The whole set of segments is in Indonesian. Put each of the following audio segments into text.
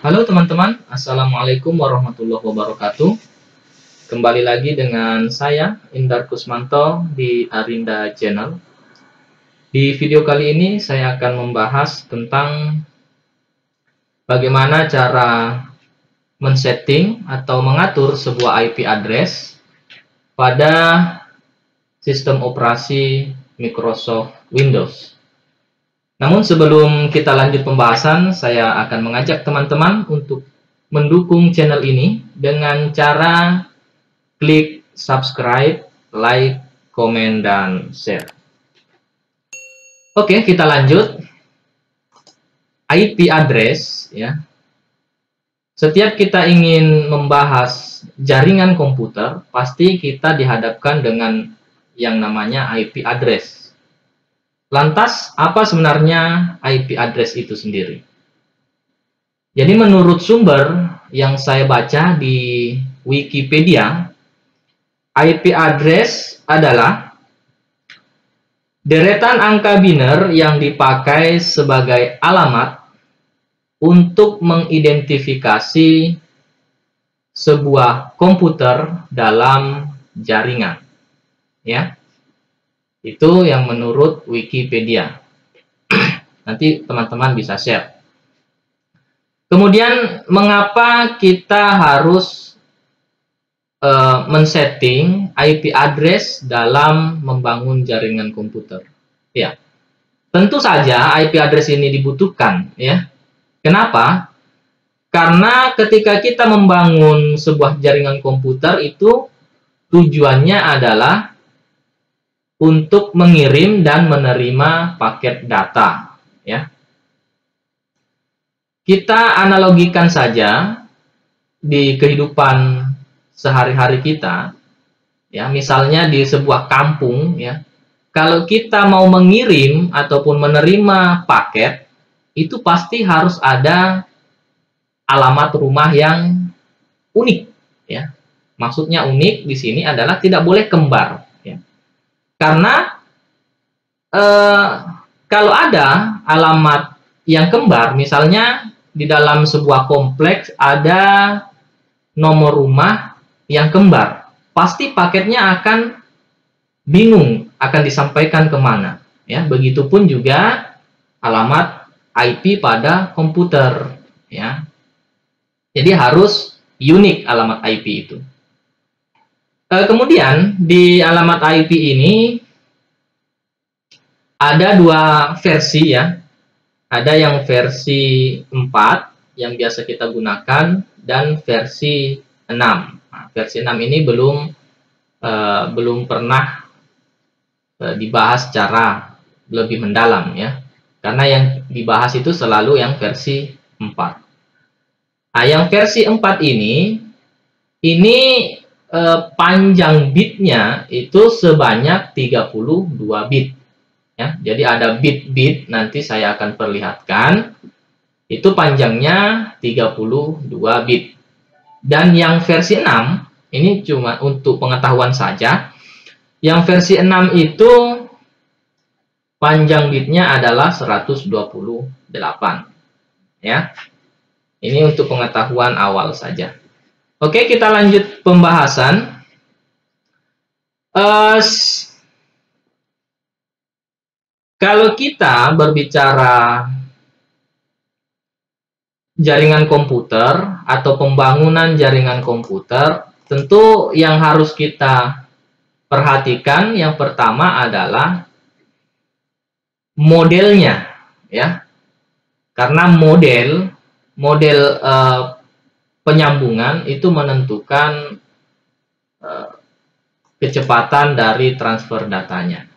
Halo teman-teman, Assalamualaikum warahmatullahi wabarakatuh. Kembali lagi dengan saya, Indar Kusmanto, di Arinda Channel. Di video kali ini, saya akan membahas tentang bagaimana cara men-setting atau mengatur sebuah IP address pada sistem operasi Microsoft Windows. Namun sebelum kita lanjut pembahasan, saya akan mengajak teman-teman untuk mendukung channel ini dengan cara klik subscribe, like, komen, dan share. Oke, kita lanjut. IP address, ya. Setiap kita ingin membahas jaringan komputer, pasti kita dihadapkan dengan yang namanya IP address. Lantas, apa sebenarnya IP address itu sendiri? Jadi menurut sumber yang saya baca di Wikipedia, IP address adalah deretan angka biner yang dipakai sebagai alamat untuk mengidentifikasi sebuah komputer dalam jaringan. Ya. Itu yang menurut Wikipedia. Nanti teman-teman bisa share. Kemudian mengapa kita harus men-setting IP address dalam membangun jaringan komputer? Ya, tentu saja IP address ini dibutuhkan. Ya, kenapa? Karena ketika kita membangun sebuah jaringan komputer itu tujuannya adalah untuk mengirim dan menerima paket data. Ya, kita analogikan saja di kehidupan sehari-hari kita, ya, misalnya di sebuah kampung, ya, kalau kita mau mengirim ataupun menerima paket, itu pasti harus ada alamat rumah yang unik, ya. Maksudnya unik di sini adalah tidak boleh kembar, ya. Karena kalau ada alamat yang kembar, misalnya di dalam sebuah kompleks ada nomor rumah yang kembar, pasti paketnya akan bingung akan disampaikan kemana. Ya, begitupun juga alamat IP pada komputer. Ya, jadi harus unik alamat IP itu. Kemudian di alamat IP ini ada dua versi, ya. Ada yang versi 4 yang biasa kita gunakan dan versi 6. Nah, versi 6 ini belum pernah dibahas secara lebih mendalam, ya. Karena yang dibahas itu selalu yang versi 4. Nah, yang versi 4 ini panjang bitnya itu sebanyak 32 bit. Ya, jadi ada bit-bit, nanti saya akan perlihatkan. Itu panjangnya 32 bit. Dan yang versi 6, ini cuma untuk pengetahuan saja. Yang versi 6 itu panjang bitnya adalah 128. Ya. Ini untuk pengetahuan awal saja. Oke, kita lanjut pembahasan. Kalau kita berbicara jaringan komputer atau pembangunan jaringan komputer, tentu yang harus kita perhatikan yang pertama adalah modelnya, ya. Karena model penyambungan itu menentukan kecepatan dari transfer datanya.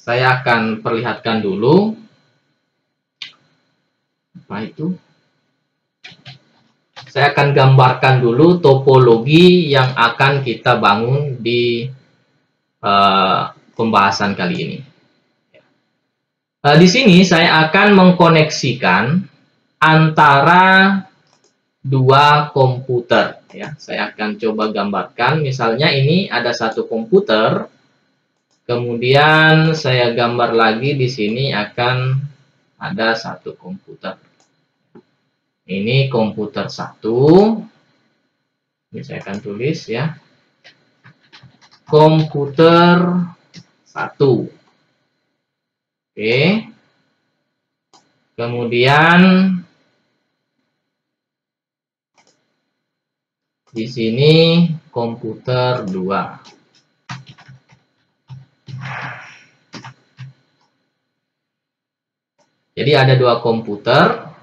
Saya akan perlihatkan dulu. Apa itu? Saya akan gambarkan dulu topologi yang akan kita bangun di pembahasan kali ini. Di sini saya akan mengkoneksikan antara dua komputer. Ya, saya akan coba gambarkan. Misalnya ini ada satu komputer. Kemudian saya gambar lagi di sini akan ada satu komputer. Ini komputer 1. Ini saya akan tulis ya. Komputer 1. Oke. Kemudian di sini komputer 2. Jadi ada 2 komputer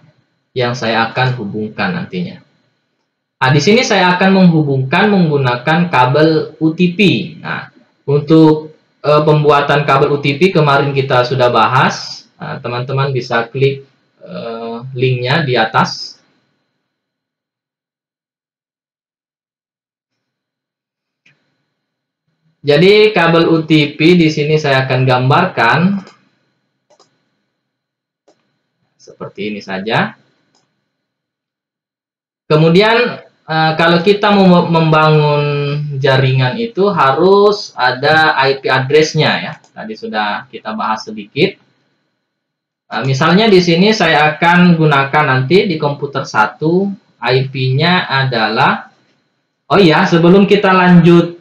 yang saya akan hubungkan nantinya. Nah, di sini saya akan menghubungkan menggunakan kabel UTP. Nah, untuk pembuatan kabel UTP kemarin kita sudah bahas. Teman-teman bisa klik linknya di atas. Jadi kabel UTP di sini saya akan gambarkan seperti ini saja. Kemudian kalau kita mau membangun jaringan itu harus ada IP address-nya ya. Tadi sudah kita bahas sedikit. Misalnya di sini saya akan gunakan nanti di komputer 1 IP-nya adalah, oh iya, sebelum kita lanjut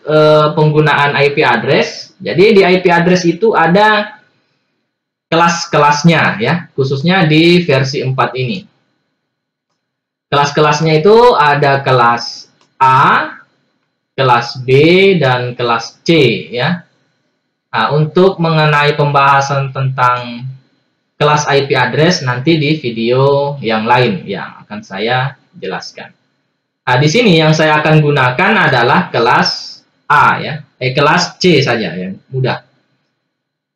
penggunaan IP address, jadi di IP address itu ada kelas-kelasnya ya, khususnya di versi 4 ini. Kelas-kelasnya itu ada kelas A, kelas B, dan kelas C ya. Nah, untuk mengenai pembahasan tentang kelas IP address nanti di video yang lain yang akan saya jelaskan. Nah, di sini yang saya akan gunakan adalah kelas A ya, kelas C saja yang mudah.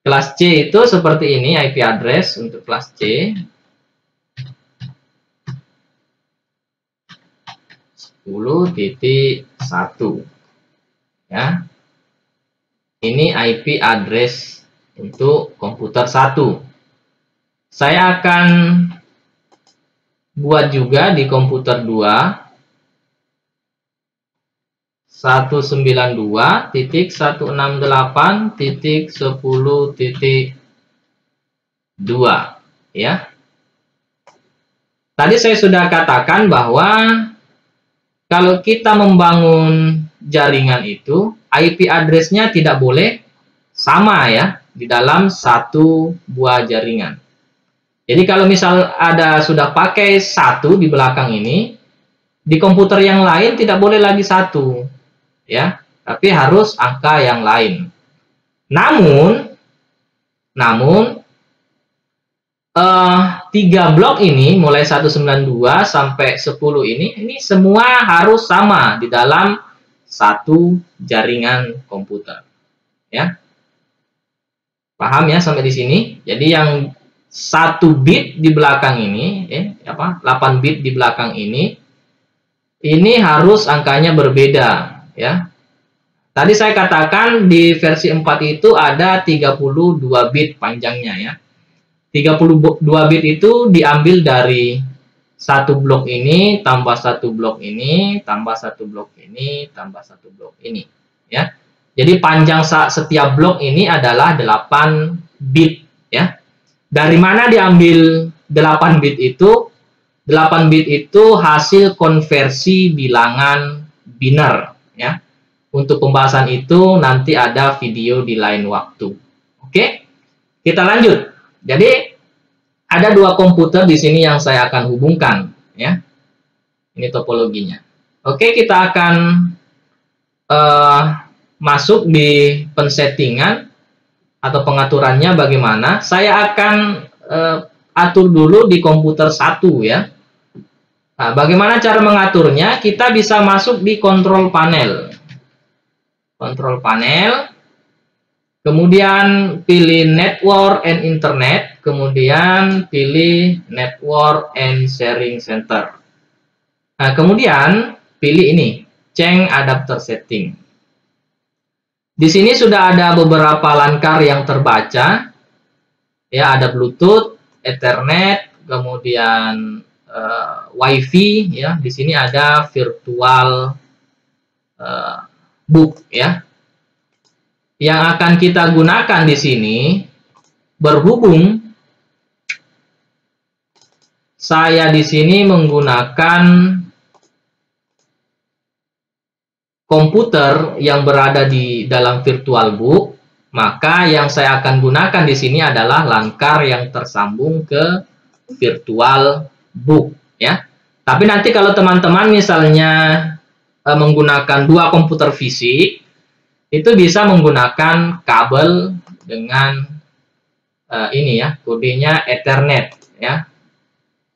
Kelas C itu seperti ini IP address untuk kelas C. 10.1 ya. Ini IP address untuk komputer 1. Saya akan buat juga di komputer 2 192.168.10.2 ya. Tadi saya sudah katakan bahwa kalau kita membangun jaringan itu IP address-nya tidak boleh sama ya di dalam satu buah jaringan. Jadi kalau misal ada sudah pakai 1 di belakang ini, di komputer yang lain tidak boleh lagi 1 ya, tapi harus angka yang lain. Namun 3 blok ini mulai 192 sampai 10 ini semua harus sama di dalam satu jaringan komputer ya. Paham ya sampai di sini? Jadi yang 1 bit di belakang ini 8 bit di belakang ini harus angkanya berbeda ya. Tadi saya katakan di versi 4 itu ada 32 bit panjangnya ya. 32 bit itu diambil dari 1 blok ini tambah 1 blok ini tambah 1 blok ini tambah 1 blok ini ya. Jadi panjang setiap blok ini adalah 8 bit ya. Dari mana diambil 8 bit itu? 8 bit itu hasil konversi bilangan biner ya. Untuk pembahasan itu nanti ada video di lain waktu. Oke? Kita lanjut. Jadi ada 2 komputer di sini yang saya akan hubungkan ya. Ini topologinya. Oke, kita akan masuk di pensettingan atau pengaturannya bagaimana. Saya akan atur dulu di komputer 1 ya. Nah, bagaimana cara mengaturnya? Kita bisa masuk di control panel. Control panel. Kemudian pilih Network and Internet, kemudian pilih Network and Sharing Center. Nah, kemudian pilih ini, Change Adapter Setting. Di sini sudah ada beberapa langkar yang terbaca. Ya, ada Bluetooth, Ethernet, kemudian WiFi ya. Di sini ada virtual book ya. Yang akan kita gunakan di sini berhubung saya di sini menggunakan komputer yang berada di dalam VirtualBook, maka yang saya akan gunakan di sini adalah langkar yang tersambung ke VirtualBook, ya. Tapi nanti kalau teman-teman misalnya menggunakan dua komputer fisik, itu bisa menggunakan kabel dengan ini ya, kodenya Ethernet, ya.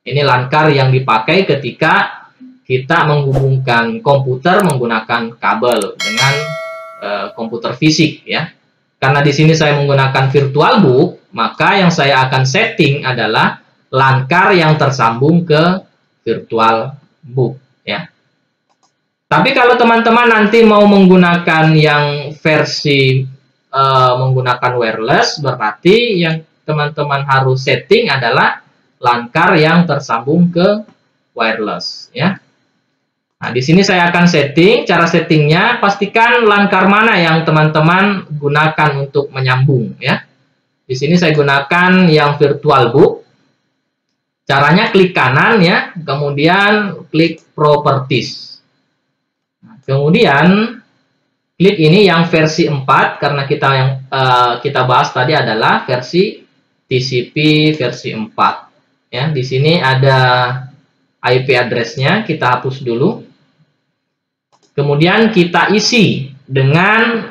Ini langkar yang dipakai ketika kita menghubungkan komputer menggunakan kabel dengan komputer fisik, ya. Karena di sini saya menggunakan VirtualBook, maka yang saya akan setting adalah langkar yang tersambung ke VirtualBook, ya. Tapi kalau teman-teman nanti mau menggunakan yang versi menggunakan wireless, berarti yang teman-teman harus setting adalah langkar yang tersambung ke wireless, ya. Nah, di sini saya akan setting. Cara settingnya, pastikan langkar mana yang teman-teman gunakan untuk menyambung, ya. Di sini saya gunakan yang VirtualBook. Caranya klik kanan, ya, kemudian klik Properties. Nah, kemudian klik ini yang versi 4 karena kita bahas tadi adalah versi TCP versi 4. Ya, di sini ada IP address-nya, kita hapus dulu. Kemudian kita isi dengan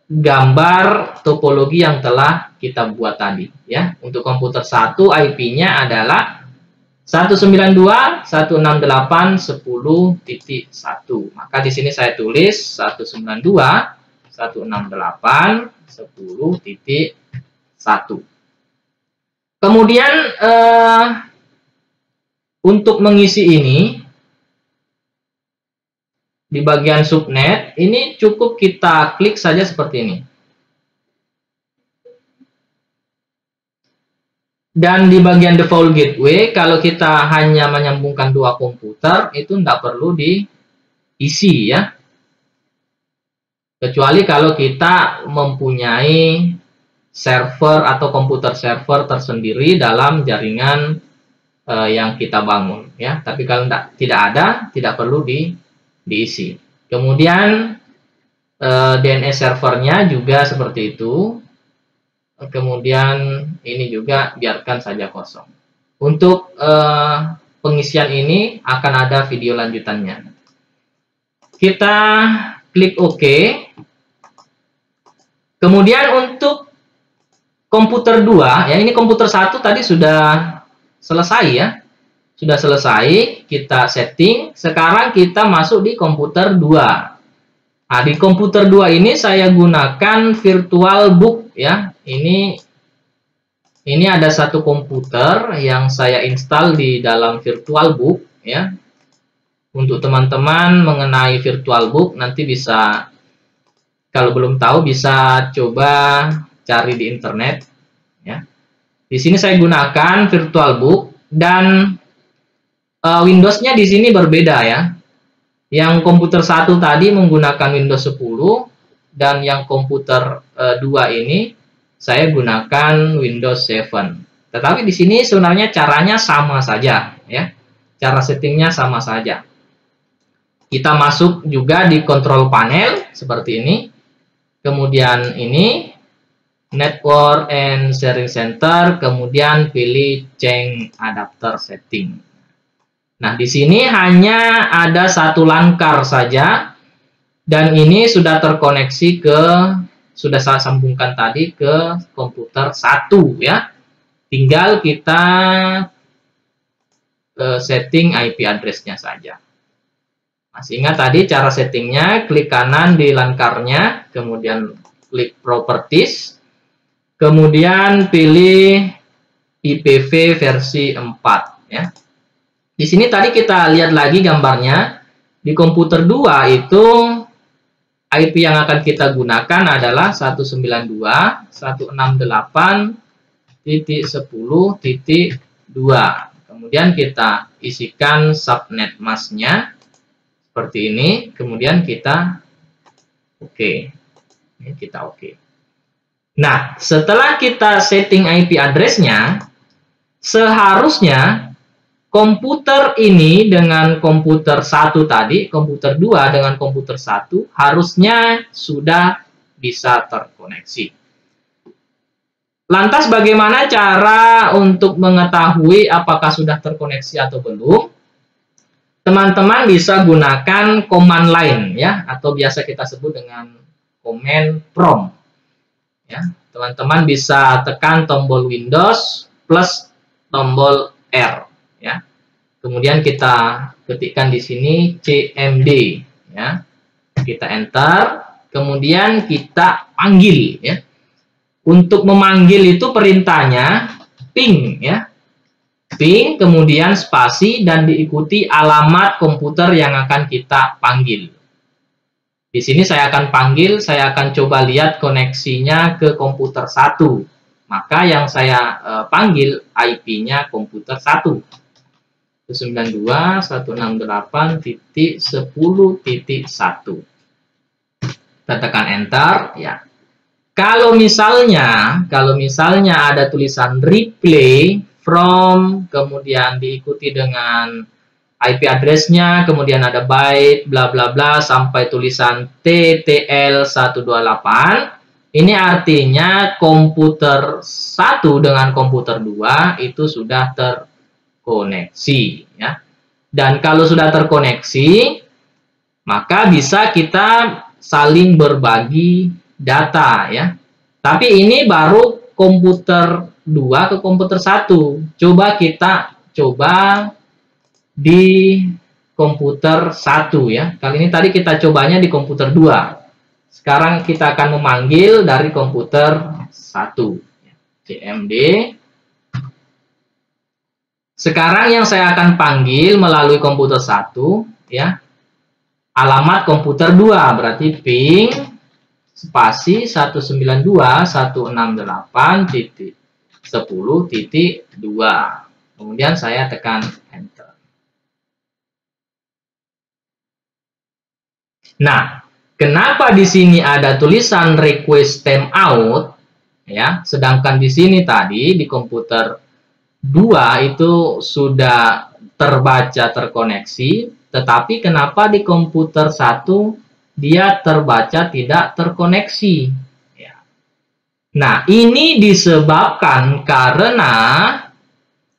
gambar topologi yang telah kita buat tadi, ya. Untuk komputer 1 IP-nya adalah 192.168.10.1. Maka di sini saya tulis 192.168.10.1. Kemudian untuk mengisi ini di bagian subnet, ini cukup kita klik saja seperti ini. Dan di bagian default gateway, kalau kita hanya menyambungkan dua komputer, itu tidak perlu diisi, ya. Kecuali kalau kita mempunyai server atau komputer server tersendiri dalam jaringan yang kita bangun, ya. Tapi kalau tidak ada, tidak perlu diisi. Kemudian DNS servernya juga seperti itu. Kemudian ini juga biarkan saja kosong. Untuk pengisian ini akan ada video lanjutannya. Kita klik OK. Kemudian untuk komputer 2, ya, ini komputer 1 tadi sudah selesai, ya. Sudah selesai, kita setting. Sekarang kita masuk di komputer 2. Nah, di komputer 2 ini saya gunakan VirtualBook, ya. Ini ada satu komputer yang saya install di dalam VirtualBook, ya. Untuk teman-teman mengenai VirtualBook nanti bisa, kalau belum tahu bisa coba cari di internet, ya. Di sini saya gunakan VirtualBook dan Windows-nya di sini berbeda, ya. Yang komputer 1 tadi menggunakan Windows 10 dan yang komputer 2 ini saya gunakan Windows 7. Tetapi di sini sebenarnya caranya sama saja, ya. Cara settingnya sama saja. Kita masuk juga di control panel seperti ini. Kemudian ini Network and Sharing Center, kemudian pilih Change Adapter Setting. Nah, di sini hanya ada satu langkar saja, dan ini sudah terkoneksi sudah saya sambungkan tadi ke komputer 1, ya. Tinggal kita setting IP address-nya saja. Masih ingat tadi cara settingnya, klik kanan di langkarnya, kemudian klik Properties, kemudian pilih IPv versi 4, ya. Di sini tadi kita lihat lagi gambarnya. Di komputer 2 itu IP yang akan kita gunakan adalah 192.168.10.2. Kemudian kita isikan subnet mask-nya seperti ini, kemudian kita oke. Ini kita oke. Nah, setelah kita setting IP address-nya, seharusnya komputer ini dengan komputer 1 tadi, komputer 2 dengan komputer 1 harusnya sudah bisa terkoneksi. Lantas bagaimana cara untuk mengetahui apakah sudah terkoneksi atau belum? Teman-teman bisa gunakan command line ya, atau biasa kita sebut dengan command prompt. Ya, teman-teman bisa tekan tombol Windows plus tombol R ya. Kemudian kita ketikkan di sini CMD ya. Kita enter, kemudian kita panggil ya. Untuk memanggil itu perintahnya ping ya. Ping, kemudian spasi dan diikuti alamat komputer yang akan kita panggil. Di sini saya akan panggil, saya akan coba lihat koneksinya ke komputer 1. Maka yang saya panggil IP-nya komputer 1. 192.168.10.1. Kita tekan enter ya. Kalau misalnya ada tulisan replay from, kemudian diikuti dengan IP address-nya, kemudian ada byte bla bla bla sampai tulisan TTL128, ini artinya komputer 1 dengan komputer 2 itu sudah terkoneksi ya. Dan kalau sudah terkoneksi, maka bisa kita saling berbagi data ya. Tapi ini baru komputer 2 ke komputer 1. Coba kita di komputer 1 ya. Kali ini tadi kita cobanya di komputer 2. Sekarang kita akan memanggil dari komputer 1. CMD. Sekarang yang saya akan panggil melalui komputer 1 ya. Alamat komputer 2 berarti ping spasi 192.168.10.2. Kemudian saya tekan enter. Nah, kenapa di sini ada tulisan request timeout ya, sedangkan di sini tadi di komputer 2 itu sudah terbaca terkoneksi, tetapi kenapa di komputer 1 dia terbaca tidak terkoneksi ya. Nah, ini disebabkan karena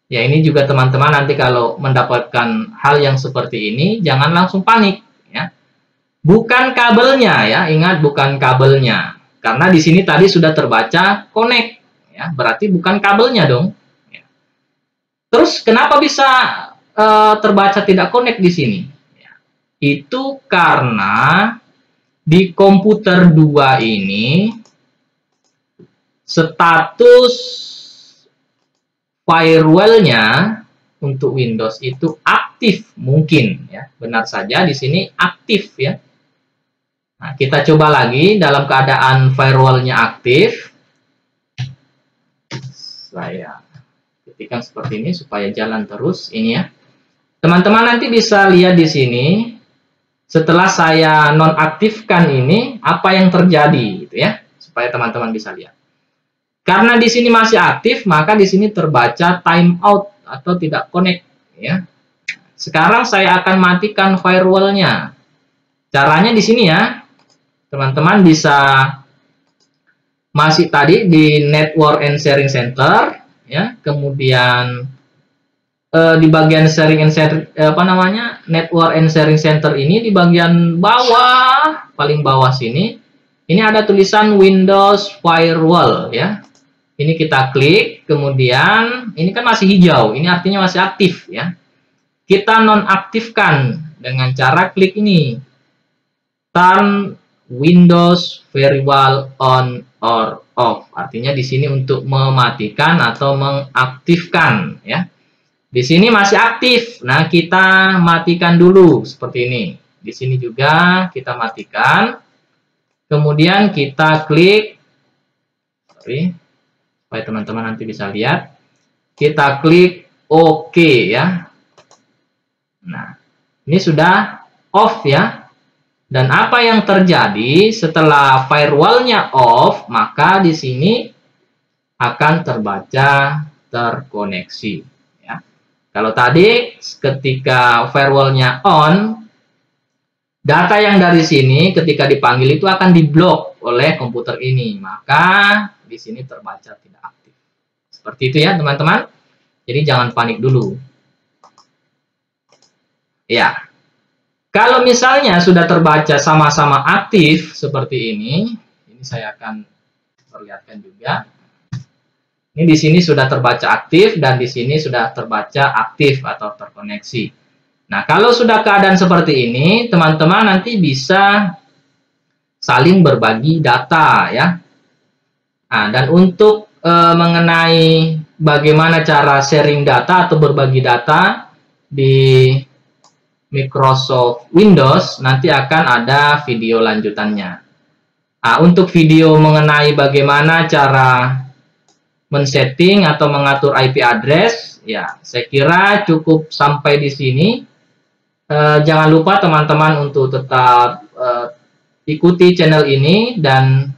ya, ini juga teman-teman nanti kalau mendapatkan hal yang seperti ini jangan langsung panik ya. Bukan kabelnya ya, ingat bukan kabelnya. Karena di sini tadi sudah terbaca connect ya, berarti bukan kabelnya dong. Ya. Terus kenapa bisa terbaca tidak connect di sini? Ya. Itu karena di komputer 2 ini status firewall-nya untuk Windows itu aktif mungkin ya. Benar saja di sini aktif ya. Nah, kita coba lagi dalam keadaan firewall-nya aktif. Saya ketikkan seperti ini supaya jalan terus ini ya. Teman-teman nanti bisa lihat di sini setelah saya nonaktifkan ini apa yang terjadi gitu ya, supaya teman-teman bisa lihat. Karena di sini masih aktif, maka di sini terbaca timeout atau tidak connect ya. Sekarang saya akan matikan firewall-nya. Caranya di sini ya. Teman-teman bisa masih tadi di Network and Sharing Center ya, kemudian di bagian sharing and share, Network and Sharing Center ini di bagian bawah, paling bawah sini, ini ada tulisan Windows Firewall ya. Ini kita klik, kemudian ini kan masih hijau, ini artinya masih aktif ya. Kita nonaktifkan dengan cara klik ini, turn Windows Firewall on or off. Artinya di sini untuk mematikan atau mengaktifkan ya. Di sini masih aktif. Nah, kita matikan dulu seperti ini. Di sini juga kita matikan. Kemudian kita klik, supaya teman-teman nanti bisa lihat. Kita klik OK ya. Nah, ini sudah off ya. Dan apa yang terjadi setelah firewall-nya off, maka di sini akan terbaca terkoneksi. Kalau tadi ketika firewall-nya on, data yang dari sini ketika dipanggil itu akan diblok oleh komputer ini, maka di sini terbaca tidak aktif. Seperti itu ya teman-teman. Jadi jangan panik dulu. Ya, kalau misalnya sudah terbaca sama-sama aktif seperti ini saya akan perlihatkan juga. Ini di sini sudah terbaca aktif dan di sini sudah terbaca aktif atau terkoneksi. Nah, kalau sudah keadaan seperti ini, teman-teman nanti bisa saling berbagi data ya. Nah, dan untuk mengenai bagaimana cara sharing data atau berbagi data di Microsoft Windows, nanti akan ada video lanjutannya. Nah, untuk video mengenai bagaimana cara men-setting atau mengatur IP address, ya saya kira cukup sampai di sini. Jangan lupa teman-teman untuk tetap ikuti channel ini dan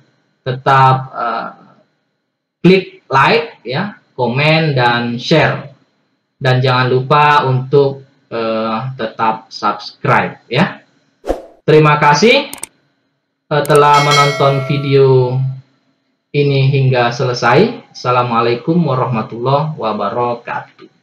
tetap klik like, ya, komen dan share. Dan jangan lupa untuk tetap subscribe ya. Terima kasih telah menonton video ini hingga selesai. Assalamualaikum warahmatullahi wabarakatuh.